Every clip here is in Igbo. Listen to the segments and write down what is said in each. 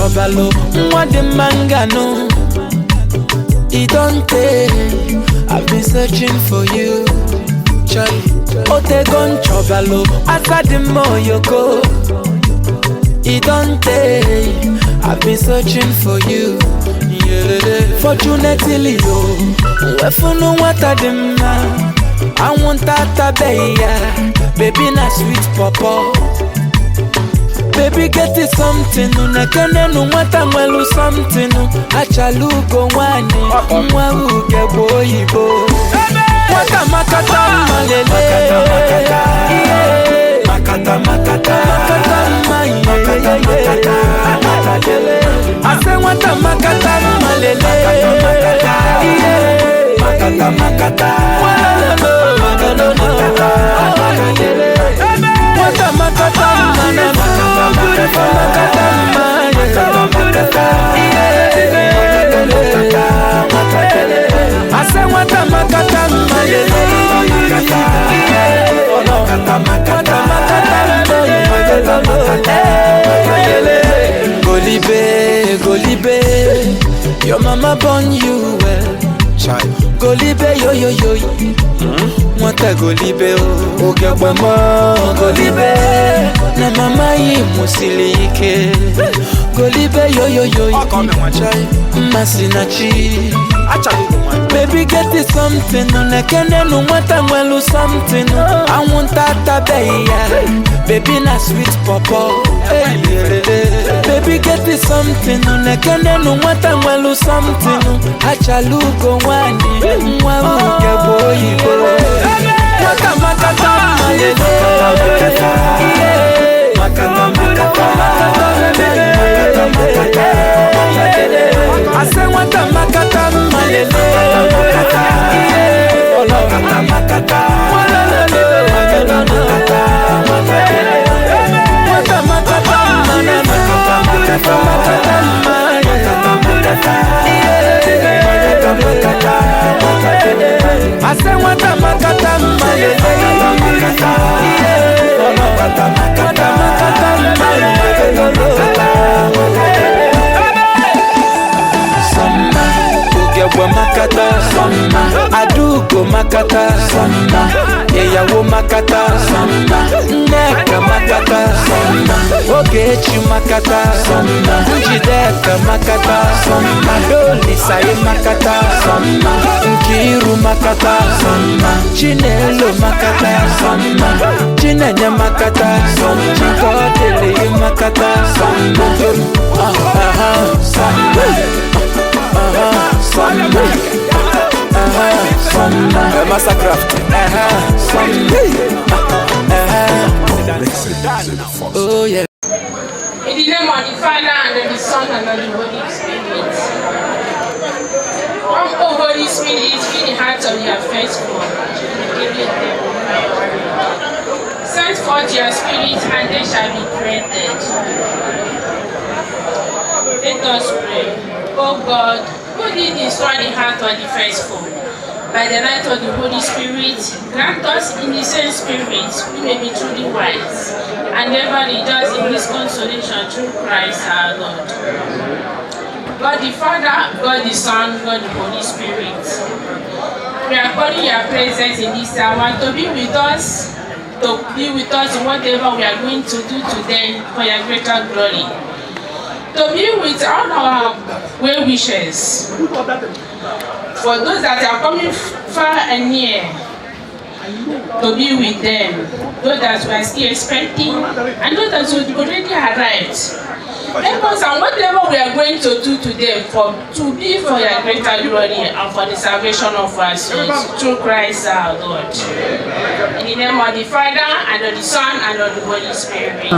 chobalo, what the mangano. It don't take, I've been searching for you. Otegon chobalo, asade mo yoko. It don't take, I've been searching for you. Fortunately, yo, wefunu watadema. I want that baby na sweet papa. Baby get it something, unakene no watamwelu something. Achaluko wani, mwa uge boyibo. Wata makata malele, makata makata, makata makata, ase wata makata malele, makata makata, wata makata malele, ase wata makata malele. Golibe, your mama born you well. Golibe, yo. What a Golibe, oh, get one more. Golibe, na mama yi musilike. Golibe, yo. Masinachi. Baby get it something, unakene no watamwelu something. I want that baby na sweet papa. Baby get it something, unakene no watamwelu something. Achaluko wani, mwa uge boyibo. Wata makata malele, makata makata, ase wata makata malele, makata makata, wata makata ase wata makata malele, makata, adugo makata, eyawo makata, neka makata, ogechi makata, njideka makata, adoli saye makata, nkiru makata, chinelo makata, chinenya makata, chikodele makata, Massacraft. Oh yeah. In the name of the Father and of the Son and of the Holy Spirit. Come, O Holy Spirit, fill the hearts of your faithful. Send forth your Spirit, and they shall be created. Let us pray. O God, who did destroy the heart of the faithful, by the light of the Holy Spirit, grant us in the same Spirit, we may be truly wise, and ever rejoice in His consolation through Christ our Lord. God the Father, God the Son, God the Holy Spirit, we are calling your presence in this hour to be with us in whatever we are going to do today for your greater glory. To be with all our well wishers, for those that are coming far and near, to be with them, those that we are still expecting, and those that have already arrived. Help us and whatever we are going to do today to be for your greater glory and for the salvation of our souls through Christ our Lord. In the name of the Father, and of the Son, and of the Holy Spirit.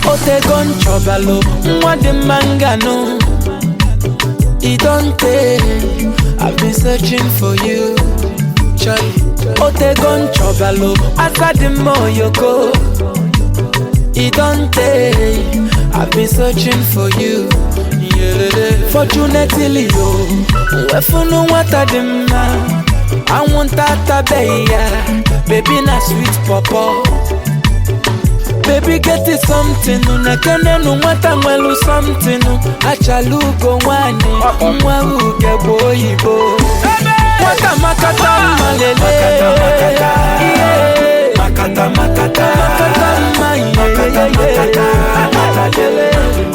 Otegon chobalo, what the mangano. don't take. I've been searching for you. Otegon chobalo, asadi moyoko. It don't take. I've been searching for you. Fortunately, yo, wefunu watadima. I want that baby na sweet papa. Baby get it something, unakene no wata mwelu something. Achalugo wani, mwa uge boyibo. Wata makata malele, makata makata, makata makata,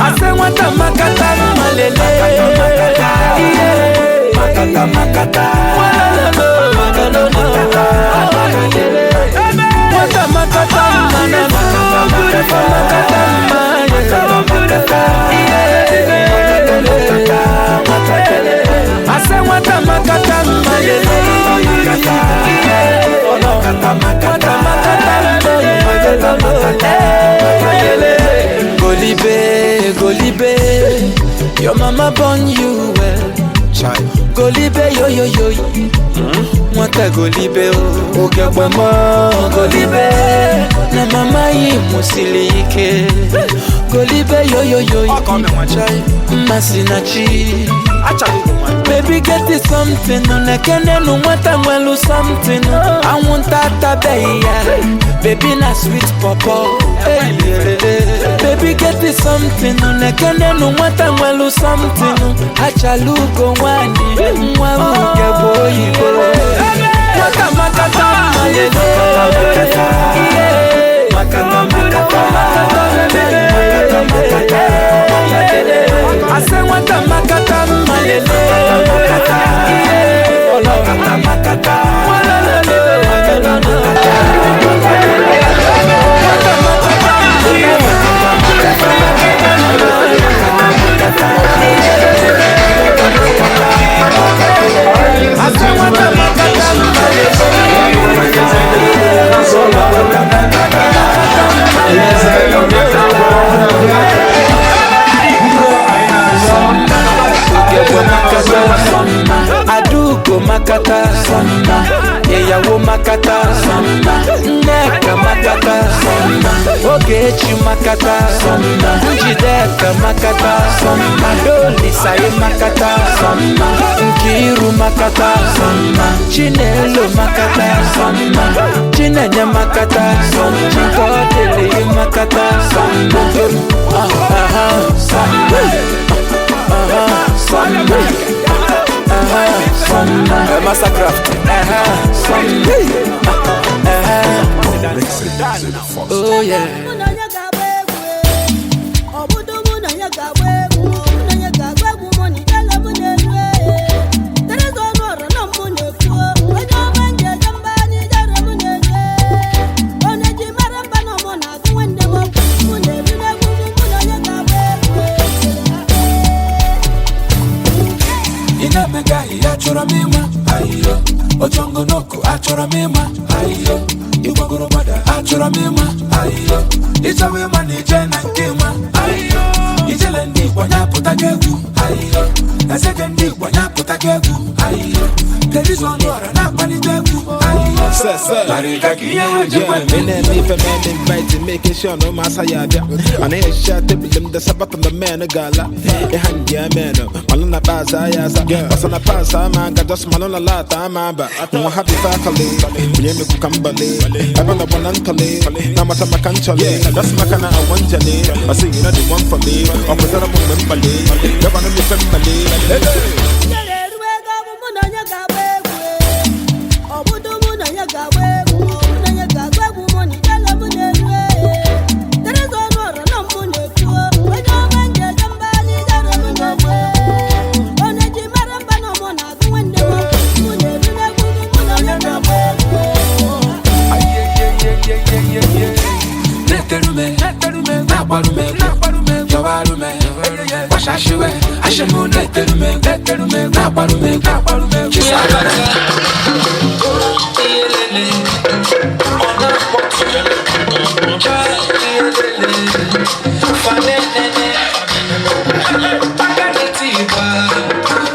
ase wata makata malele, makata makata, wata makata Golibe, your mama born you well. Golibe, yo yo yo. Mwata Golibe, oh oge mo Golibe. Na mama yi musilike. Golibe, yo yo yo. Masinachi. Baby get it something, unakene no mwata mwelu something. I want that baby na sweet papa. Baby get it something, unakene no mwata mwelu something. Achalugo wani, mwa uge boyibo. Wata makata malele, makata makata, ase wata makata malele, makata makata, Adugo makata, Eyawo makata, Neka makata, Ogechi makata, Njideka makata, Adoli saye makata, Nkiru makata, Chinelo makata, Chinenya makata, Chikodele makata, Massacraft. Oh yeah. Achora mima, ayo. Ochongo noko, achora mima, ayo. Iwaguro bada, achora mima, ayo. Ichawe mani jena nkema, ayo. Ijele ndi wanya putakegu, ayo. Ezeke ndi wanya putakegu, ayo. Terizo nwara na panitegu, ayo. Larikaki ya man, if a man invited, making sure no massa yabia. And I shot them the sabbat on the man, a gala. A hand, yeah, man. Malona Baza, yes, was on a pass, I'm a just Malona Lata, I'm a happy faculty. We make Kambale, I'm on a one antale, Namata Macanchale, that's Macana, I want Jane. I say, you know, the one for me, or was that a woman, Malay, you're one of your family.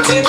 Fane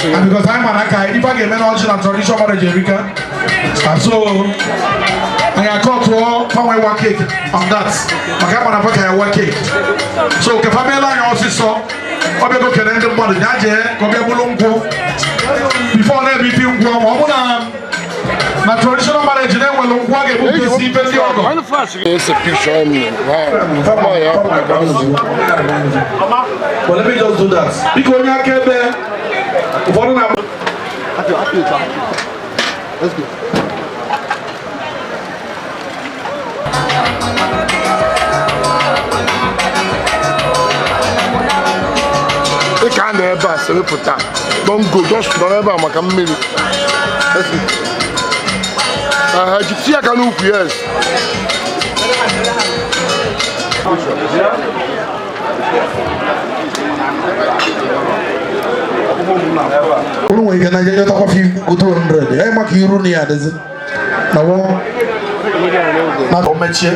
And because I'm an Akai, if I get men and traditional marriage, and so I called to all family work cake on that. I got one of work cake. So if I'm also saw, I'm going to end the money. Before everything, my traditional marriage, then we'll walk a book to see the it's a picture. Well, let me just do that. Because I came there. Let's go. They can't ever say put that. Don't go, just don't ever make a minute. Let's see. I can look, yes. Unu we gana je ta ko fi go 200 ay mak yuru ni ya dezi na wo na o mechie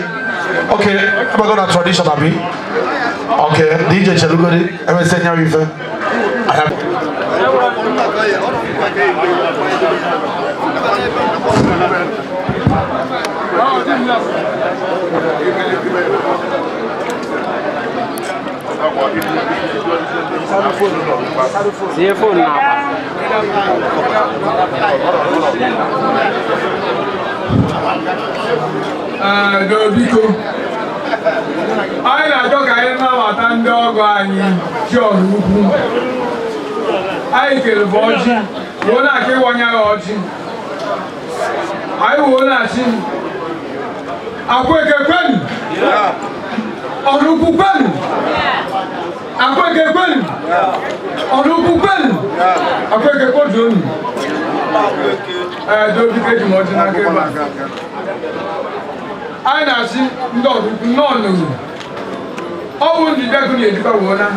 okay we go na tradition abi okay DJ Chelugodi e me senya wi fe phone now. Biko. Anyị na-achọ ka anyị nabata ndị ọgọ anyị ji ọnụukwu. Anyị kere bụ ọjị, wụọ na-aka ịwanye ya ọjị. Anyị wụọ na-achị Akweke kwenu, ọnụukwu kwenu. Akweke kwenu, ọnụukwu kwenu. Akweke kwoju unu. Dobike ji m ọjị n'aka ebe a. Anyị na-asị ndị ọdụkwu n'ọnụrụ ọ bụ ndị bịakụ na-ejikwa wụọna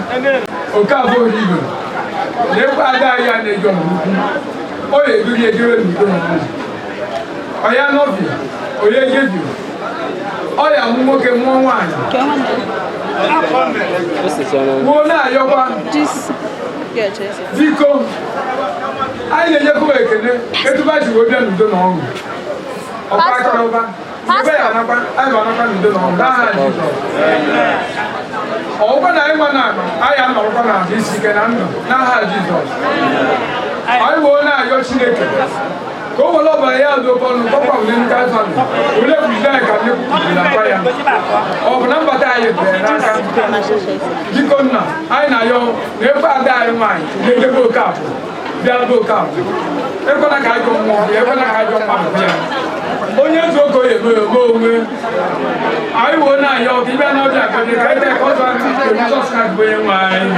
oke abụọ igwe na-ekwe ada anyị a na-eji ọmụmụkwu ọ na-eduri ejere n'udo ọya nọbi onye ejebi ọya mụ nwoke mụọ nwaanyị gwuo na-ayọkwa biko anyị na-enyekwa ekele etuba ji wee bịa n'udo na ọṅụ ọkwa akọrọ ụba ebe ya nakwa anyị anakwa n'udo na ọṅụ n'aha Jizọs ọgwụkwa na anyị nwa na-anọ anyị anọrọkwa na ahụ isi ike na ndụ n'aha Jizọs anyị wee na-ayọ Chineke ka o were ọbara ya dobe ọnụ kpọkwa ule ndị azanụ ule kwuzi anyị ka ndị kwupụrụ nakwa ya ọ bụ na mbata anyị bere n'aka biko nna anyị na-ayọ na ebe ada anyị nwaanyị na-edebe oke afọ bịara oke afọ ekwela ka ajọ mmụọ ya ekwela ka ajọ mmadụ ya onye ezi oke oyi eme onwe anyị wee na-ayọ ka ịbịa na ọbịa ka ka anyị ka ọzọ ndị Jizọs Kraịst bụ onye nwe anyị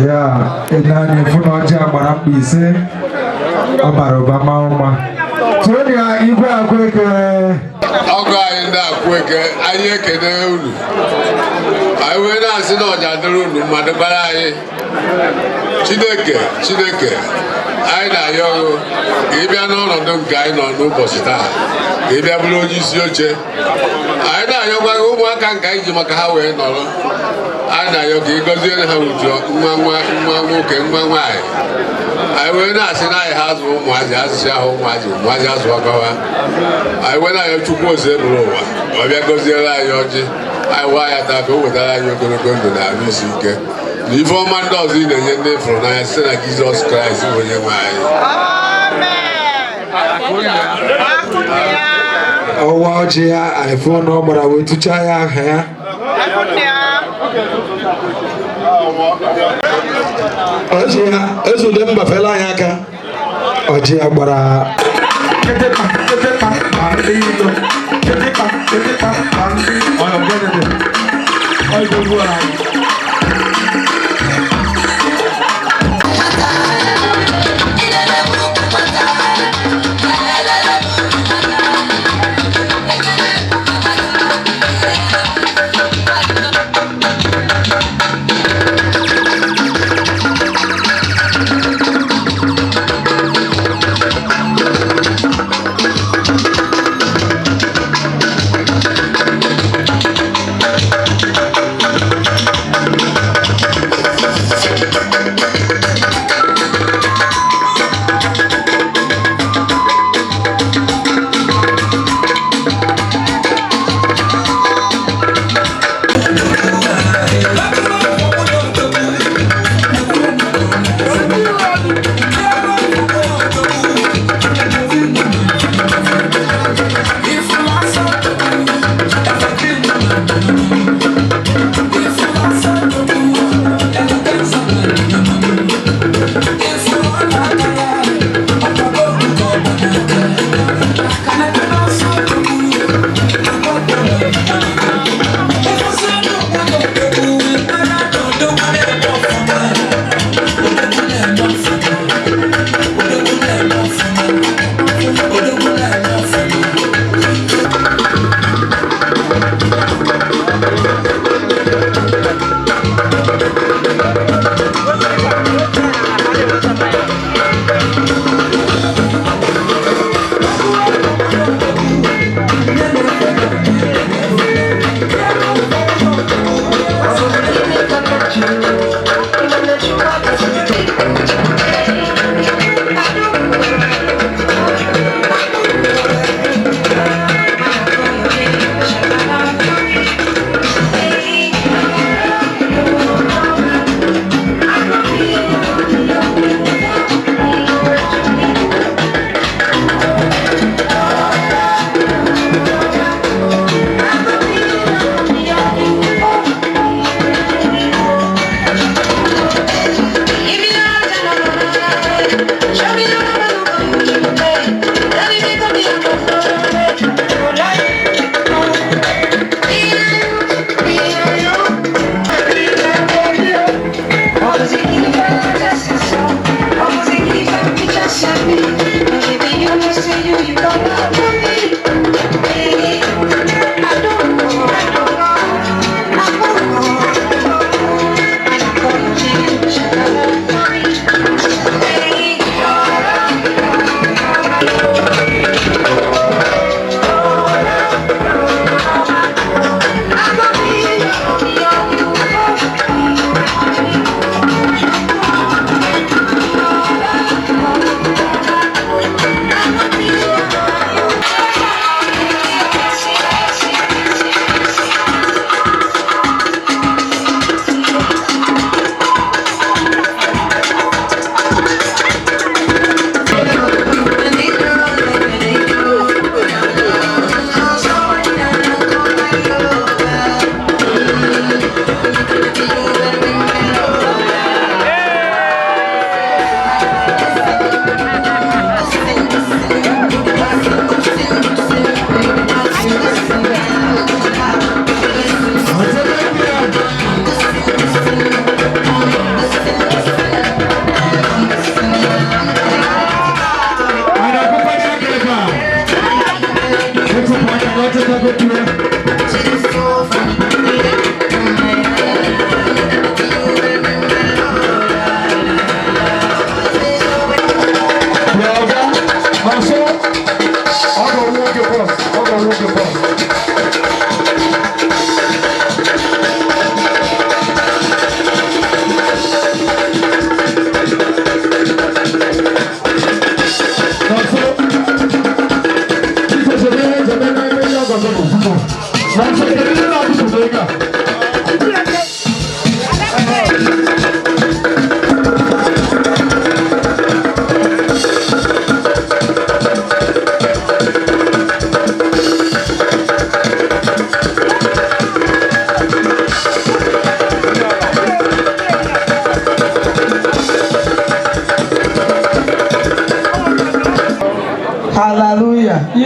ya ịnanya efu na ọjị agbara mkpa ise ọ bara ụba ma ụma tụrụ ya igwe Akweke ọgụ anyị ndị Akweke anyị ekene unu anyị wee na-asị na ọja dịrị unu mmadụ gbara anyị Chineke anyị na-ayọ ọgụ ka ị bịa n'ọnọdụ nke anyị nọ n'ụbọchị taa ka ị bịa bụrụ onye isi oche anyị na-ayọkwa gị ụmụaka nke anyị ji maka ha wee nọrọ anyị na-ayọ ka ị gọziere ha uju nwa nwoke nwa nwaanyị anyị wee na-asị na anyị ha azụ ụmụazị asịsị ahụ ụmụazị azụ ọgawa anyị wee na-ayọ Chukwu ose bụrụ ụwa ọ bịa gọziere anyị ọjị anyị waa ya taa ka o wetara anyị ogologo ndụ na ahụ isi ike na ife ọma ndị ọzọ ị na-enye ndị fụrụ n'anya site na Jizọs Kraịst bụ onye nwe anyị ọwa ọjị ya anyị fụọ na ọ gbara wee tụchaa ya aha ya ọjị ya ezude mbafela anyị aka ọjị ya gbara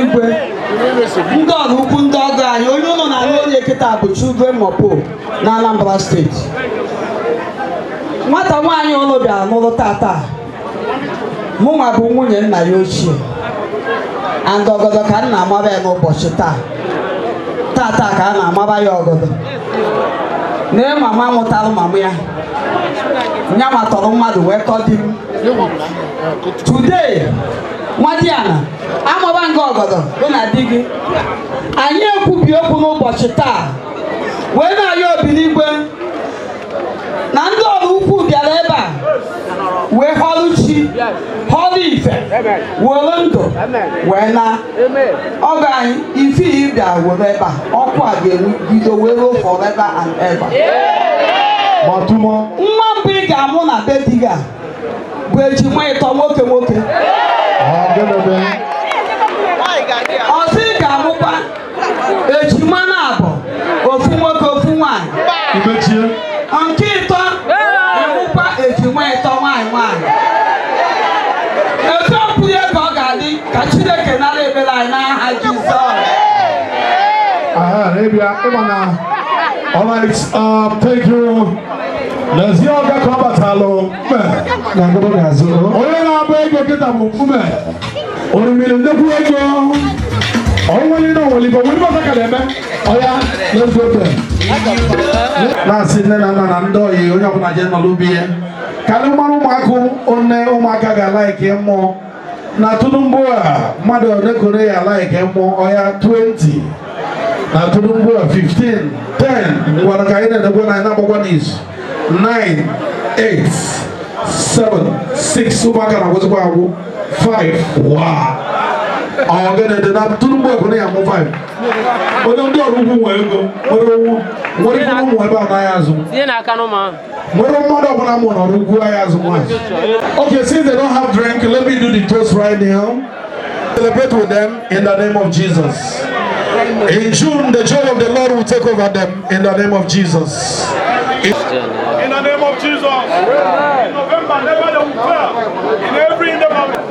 igwe ndị ọrụ ukwu ndị ọgọ anyị onye ụlọ na onye kịta bụ Children Mopo na Anambra steeti. Nwata nwaanyị ụlọ bịara n'ụlọ tata mụnwa bụ nwunye nna ya ochie and ọgọdọ ka nna amaba ya n'ụbọchị tata ka a na-amaba ya ọgọdọ na mama mụtara mama ya nya matọrọ mmadụ wee tọ di m today Nwadiana amaba nga ọgọdọ bụ na di gị anyị ekwubi okwu n'ụbọchị taa wee na-ayọ Obiligwe na ndị ọrụ ukwu bịara ebe a wee họrọ chi họrọ ife were ndụ wee na ọgọ anyị ife ịbịa were ebe a ọkụ a ga-ebido wee ruo forever and ever. Nwa mbụ ị ga-amụ na be di gị bụ ejima ịtọ nwoke ọzọ ị ga-amụkwa ejima na abụọ ofu nwoke ofu nwanyị nke ịtọ ịmụkwa ejima ịtọ nwanyị etu ọpụrụ ya ka ọ ga-adị ka Chineke nara ebere anyị n'aha Jizọs. All right, thank you. Let's hear the Kabatalo. Onye na-agba ego kịta bụ mfume. Orumiri nnekwu ego. Onwere na onwere Igbo nwere maka na-eme. Oya, let's go there. Na-asị nne na nna na ndị oyi onye ọbụla je nọrọ ubi ya. Ka ndị mmanụ ụmụaka ga-alaike mmụọ. Na Tinubu a mmadụ ole kore ya alaike mmụọ oya 20. Na Tinubu a 15, 10. Gwara ka anyị na-edegwe na anyị na-agbagwa n'izu. 9, 8, 7, 6. Ụmụaka na-agwụzikwa agwụ. 5. Wow. Ọ ga-ede na Tinubu ekwe na ya mụ 5. Onye ndị ọrụ ugwu nwe ego nwere ikwu ụmụ ebe a n'ahịa azụ. Nwere mmadụ ọbụla mụ n'ọrụ ugwu ahịa azụ nwaanyị. Okay, since they don't have drink, let me do the toast right now. Celebrate with them in the name of Jesus. In June, the joy of the Lord will take over them in the name of Jesus. In the name of Jesus. In November, never they will fail. In every endeavor.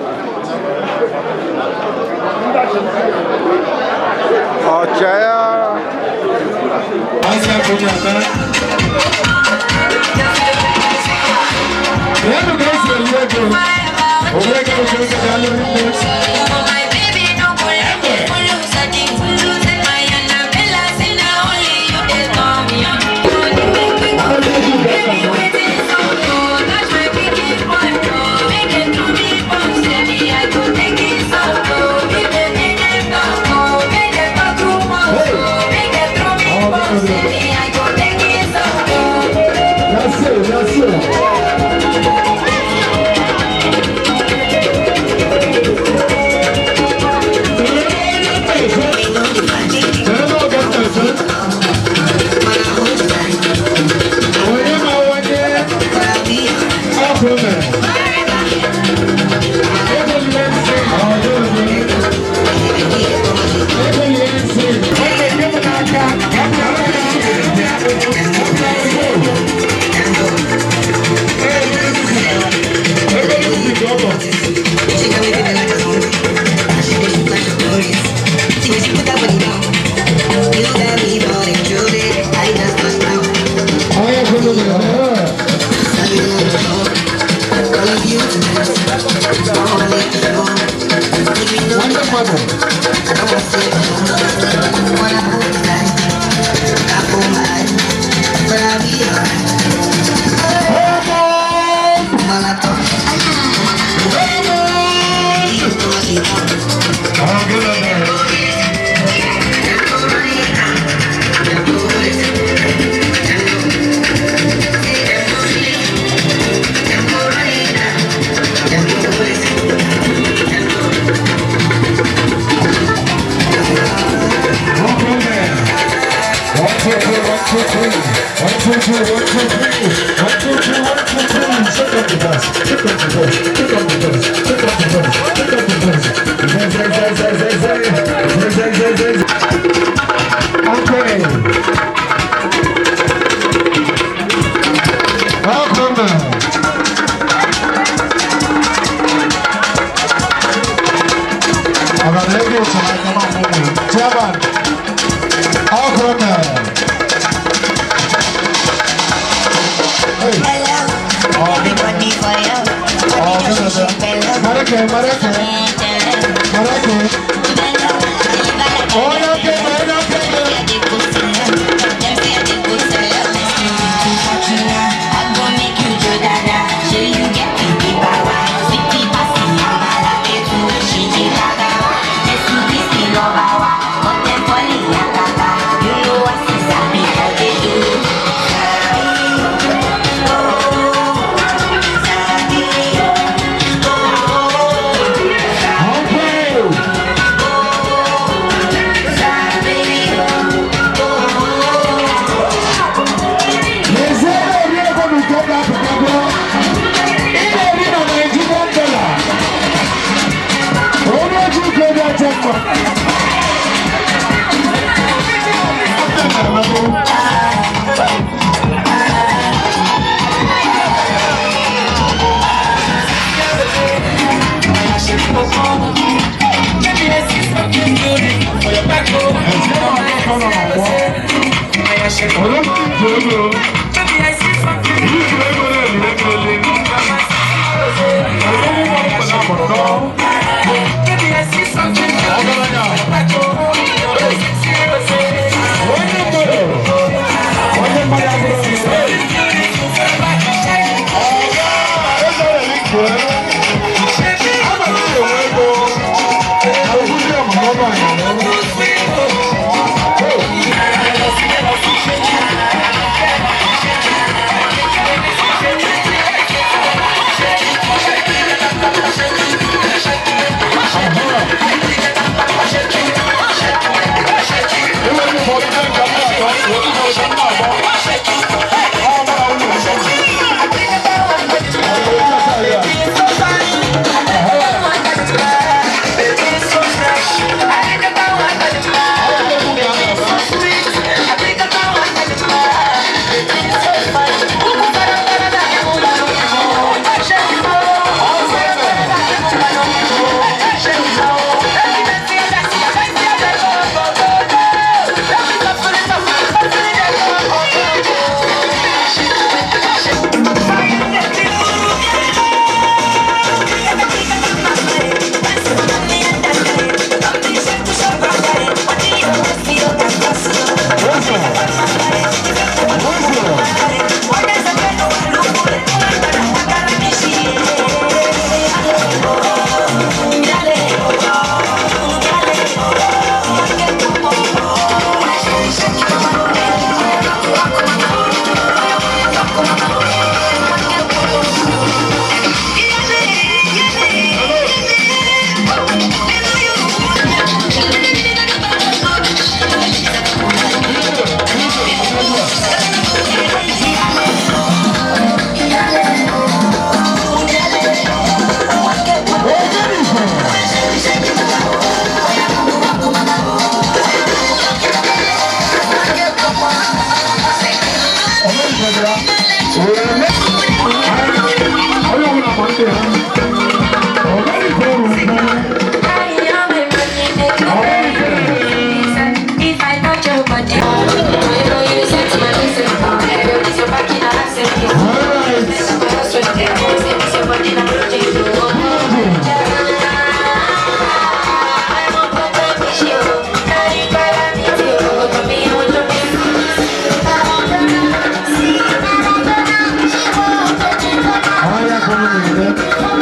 I'm Olha como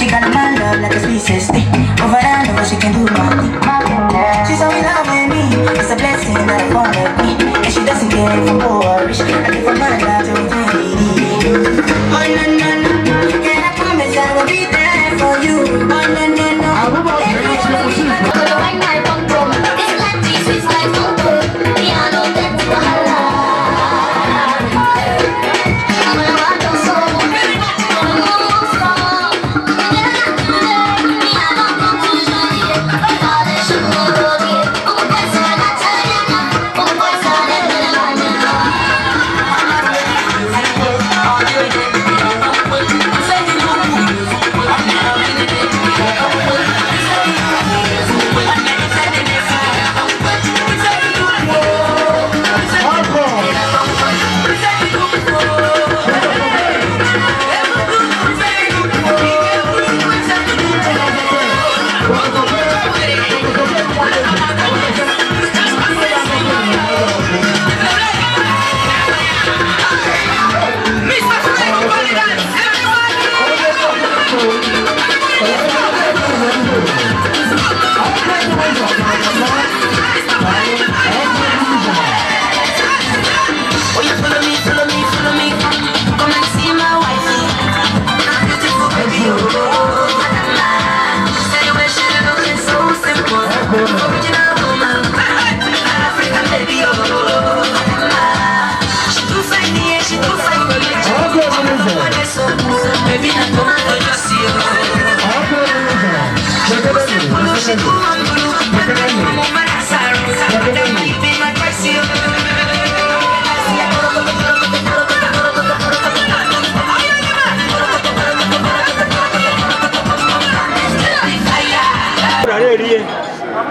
She got a man love like a sweet sister. Over I know she can do nothing. She's so in love with me. It's a blessing that I found with me. And she doesn't care if I'm poor or rich. I give her my love to infinity. Oh no no no, can I promise I will be there for you? Oh no no no.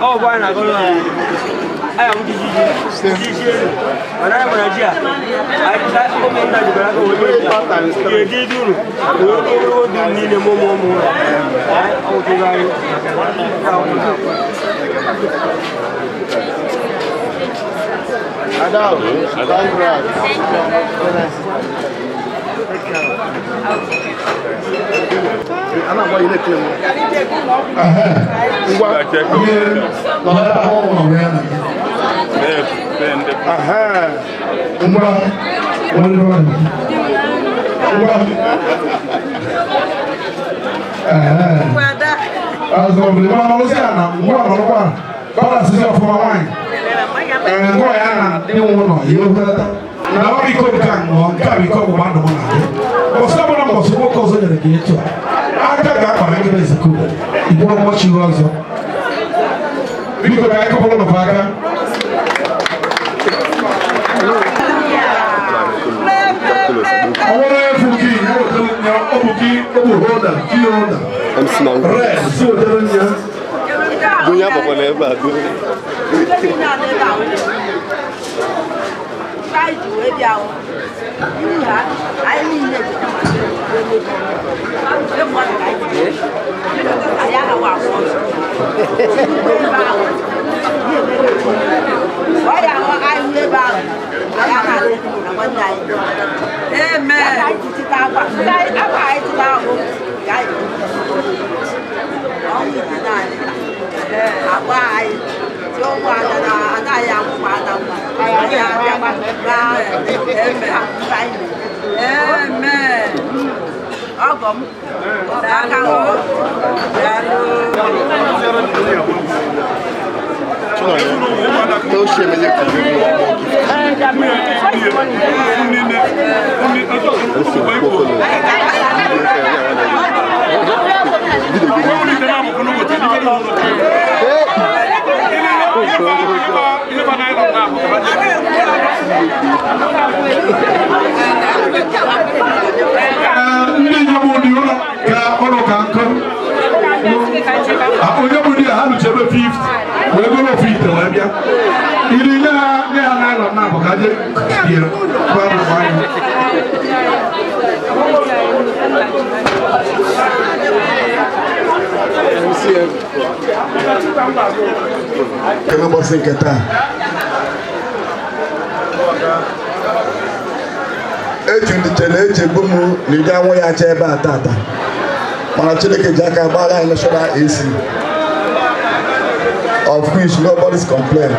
Oh, why not go? I am Gigi. When I am Nigeria, I decided to make that you did do. You don't need a moment. azụ bili ma nọrọsi ana ngwa nọrọkwa balansi ọfụma nwaanyị ngwa ya na dị nwụlọ ihe ohelata na ọ biko nke a ṅụọ nke a biko ọgbụgba ndụ m na-adị mbọsị ọbụla mbọsị nwoke ọzọ nyere gị etu a aka ga-akpara gị n'ezikọ igwe ọmọchi ihe ọzọ biko ka anyị kọpụrụ n'ụfọ aka ọwụrụ efu gị ewetara ya ọ bụ gị obu holda ki holda red si wetara ya Dunia pokok lebar tu. Kenapa singkatan? Ejutele echegbu m na ide anwụ ya acha ebe a tata mana Chineke ji aka gbara anyị national AC of which nobody's complain.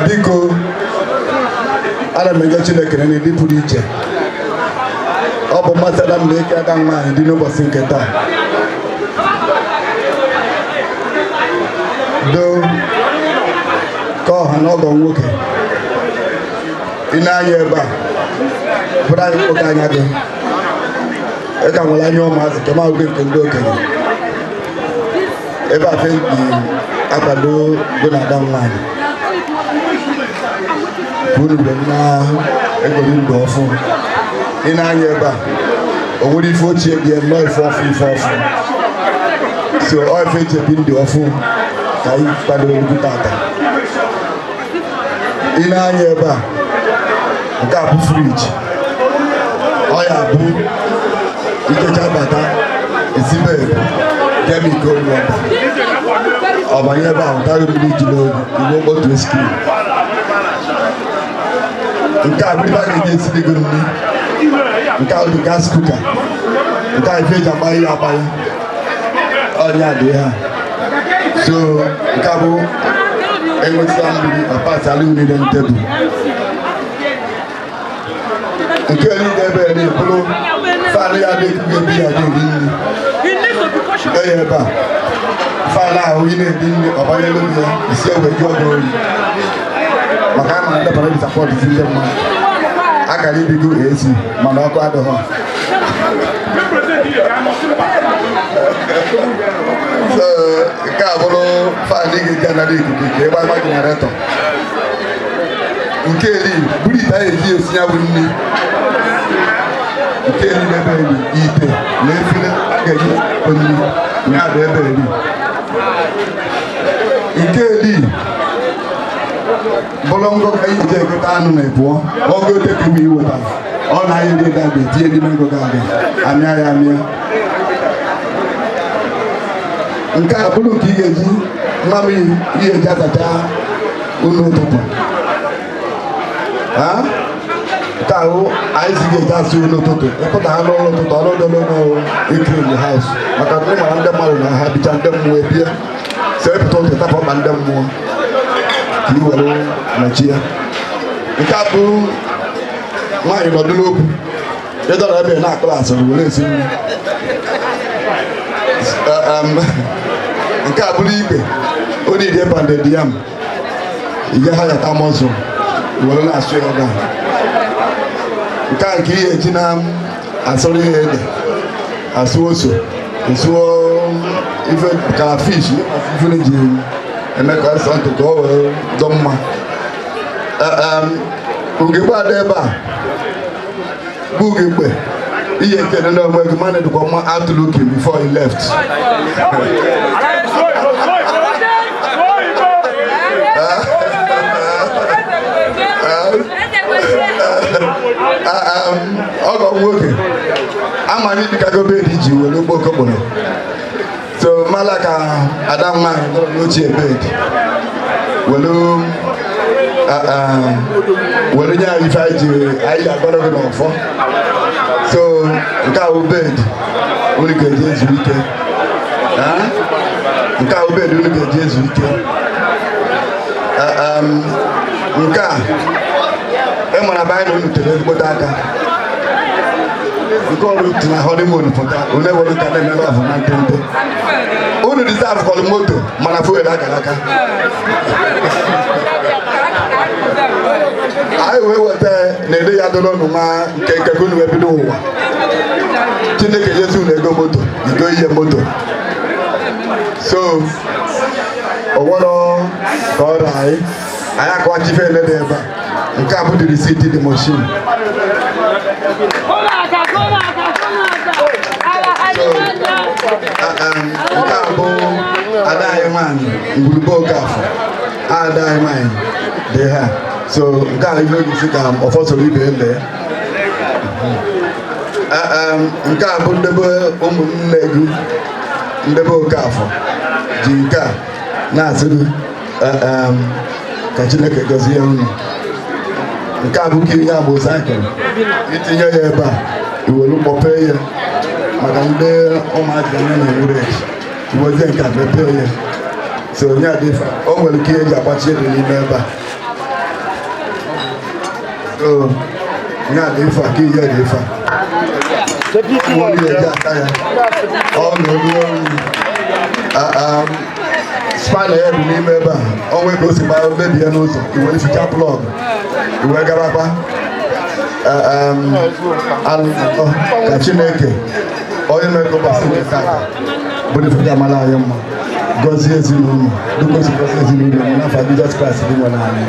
Biko ana m enye Chineke na ndị pụrụ iche ọ bụ mmasị ada m na eke aga nwaanyị dị n'ụbọchị nke taa do ka ọha na ọgọ nwoke ị na-anya ebe a bụrụ anyị nwoke anya gị ịka nwere anya ụmụazị kema oge nke ndị okenye ebe a fenti akwado go na ada nwaanyị unu na egori ndụ ọfụ ị na-anya ebe a o nwere ife ochie dị nnọọ ife ọfụ so ọ ife eji ebi ndị ọfụ ka anyị kwadoro egwu tata ị na-anya ebe a nke a bụ friji ọ ya bụ ikecha bata esibe ebu kemiko wọta ọbanye ebe a hụtara mmiri ji n'oge igbo mkpotu eskrim nke a bụrụ a ga-eji esi dịgo nri nke a bụ gas kuka nke a ife eji agbanye agbanye ọnya dị ha so nke a bụ enwetịla mmiri ọpasị ala unire ntebụl nke niile ebe a na-eburu fanụ ya na-ekuga ebi ya na-eri nri eya ebe a fanụ ahụ ị na-eri nri ọbanyelu gị ya isi egbe gị ọgụ oyi maka a mara ndebara disapọtụ ndị mmadụ akara ibigo esi mana ọkụ adịghọ nke a bụrụ fanụ ị ga-eji anara ikuku ka ịgba agba jenaretọ nke eri buru ite anyị eji esi ya bụ nri nke eri ebe eri ite na efere a ga-eji onye ya bụ ebe eri nke eri bụrụ ngọ ka anyị ji eketa anụ na ebụọ oge otekeme iweta ọ na-anyị ndị ga-abịa etinye n'ime ego ga-abịa amịa ya amịa nke a bụrụ nke ị ga-eji nwa m ihe eji azacha ụlọ ụtụtụ nke ahụ anyị si ga-eji asị ụlọ ụtụtụ ịpụta ha n'ụlọ ụtụtụ ọrụ dolo n'ikiri the house maka ndị mara ndị mmadụ na ha bicha ndị mmụọ ebie so ịpụta ụtụ tapụ ọkpa ndị mmụọ ka i were nọchie nke a bụ nwaanyị nọdụ n'okwu ịdọrọ ebe na klaasị were esi nri nke a bụrụ ikpe onye ide banded yam ihe ha yata mọzụ were na-asụ ya ebe nke a nke ihe eji na asọrọ ihe ede asụ ose esụọ ife karafish ife na-eji eme ka asọ ntụ ka ọ wee dọ mma ugegbe ada ebe a bụ ugegbe ihe ekele na onwe gị mana dịkwa mma out looking before he left. Ọgọ nwoke ama na ịdịka gọọmenti iji were ugbo okokporo so mala ka ada nwanyị nọrọ n'ochie bed were nye anyị ife anyị agbara gị n'ọfọ so nke a bụ bed unu ga-eji ezu ike nke a bụ bed unu ga-eji ezu ike nke a ịmara bụ anyị na unu tere ezigbote aka nke ọrụ ti na honeymoon pụta unu ewere ka na-emere ọfụ na ntente unu deserve kọlụ moto mana fuel akara aka anyị wee weta na-ede ya dọrọ nụ nwa nke nkeke unu wee bido ụwa Chineke Jesu na-ego moto igo ihe moto so ọgwọrọ ka ọ ra anyị akọwachi ife ele dị ebe a nke a bụ the receipt the machine nke a bụ ada anyị nwanyị ngwurube Okafọ ada anyị nwanyị dị ha so nke a ife gisi ka ọfọsọrọ ibe ele nke a bụ ndebe ụmụnne gị ndebe Okafọ ji nke a na-asị gị ka Chineke gọzie unu nke a bụ ka ihe agba saịkụl itinye ya ebe a iwere kpọpee ya maka ndị ụmụaka na-ewure echi iwezie nke a mepee ya so onye adịfa o nwere ike ihe eji agbachi ede n'ime ebe a so onye adịfa ka ihe dị ife a eji aka ya spana ya dị n'ime ebe a o nwee ka o si gbaa mebie n'ụzọ iwere ficha plọg iwee garakwa ka Chineke onye mere ka ụbọchị nke taa bụrụ ife amala anyị mma gọzie ezinụlọ dịka o si gọzie ezinụlọ m n'afọ Jizọs Kraịst dị nwere anyị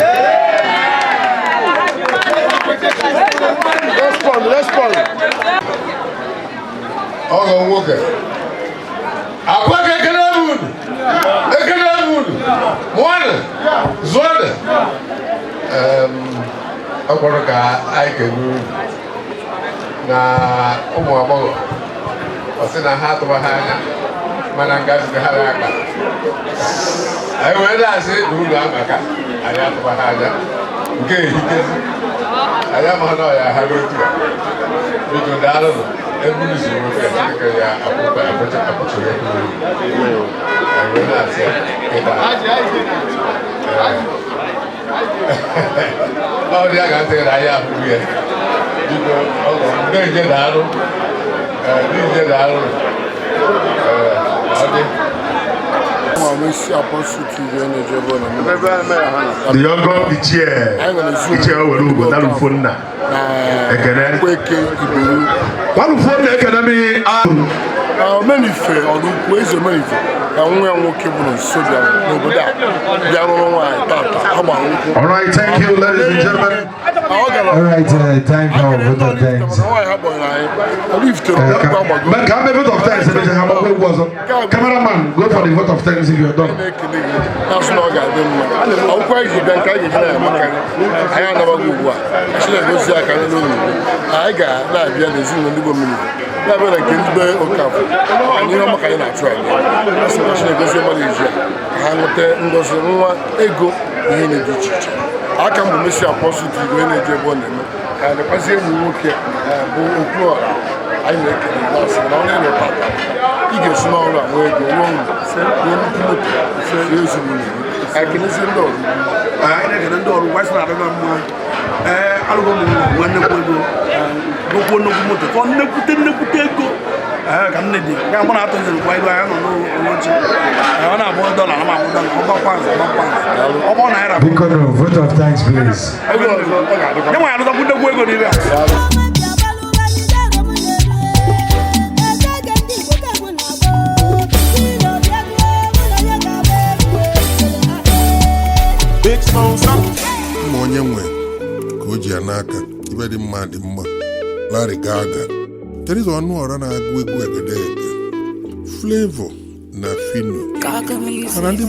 ọgọ nwoke akwa ka ekele unu mụọnụ zụọnụ ọ kpọrọ ka anyị kegbu na ụmụ agbọghọ ọ sị na ha atụbaghị anya mana ngazi ha aka anyị wee na-asị na unu amaka anyị atụbaghị anya nke ehikezi anyị amaghị na ọ ya ha n'otu a biko daalụnụ ebe unu si nwoke Chineke ya akpụchiri anyị wee na-asị ịda ọ dị a ga-ntị na anyị ahụghị ya biko na-eje daalụ n'ije daalụ ọ dị The younger Ichie were ugo Dalufonna Ekene Dalufonna Ekene mi Menife ọdún kú eze menife ka nwa nwoke bụ nso bịara n'obodo a bịa rụrụ nwaanyị tata agba nkwụ. All right, thank you, ladies and gentlemen. All right, time for vote of thanks. But can the vote of thanks? Cameraman, go for the vote of thanks if you're done. Aka m bụ Messi Apostle Igwe na-eje ebe ọ na-eme ka na-ekwazi enyi nwoke bụ okwu ọha anyị na-ekele na-asị na ọ na-eme tata ị ga-esi n'ọrụ a nwee ego ruo nnukwu moto ezinụlọ anyị kelezi ndị ọrụ anyị na-ekele ndị ọrụ gwa na adịna mma alụgo m nwa nnekwu ego gokwu nnukwu moto tụọ nnekwute ego ka m na-edi ga mụ na atụziri kwa ilu anya nọ n'oche ọ na-abụ dọla na mabụ dọla ọgbakwa ọ bụ naira Biko no, vote of thanks please. nye nwe alụtakwu nnekwu ego n'ire a ma onye nwe ka o ji ya n'aka ibe dị mma dị mma Larry Gaga Teresa Ọnụọra na-agụ egwu egedege Flavor na Fino mana ndị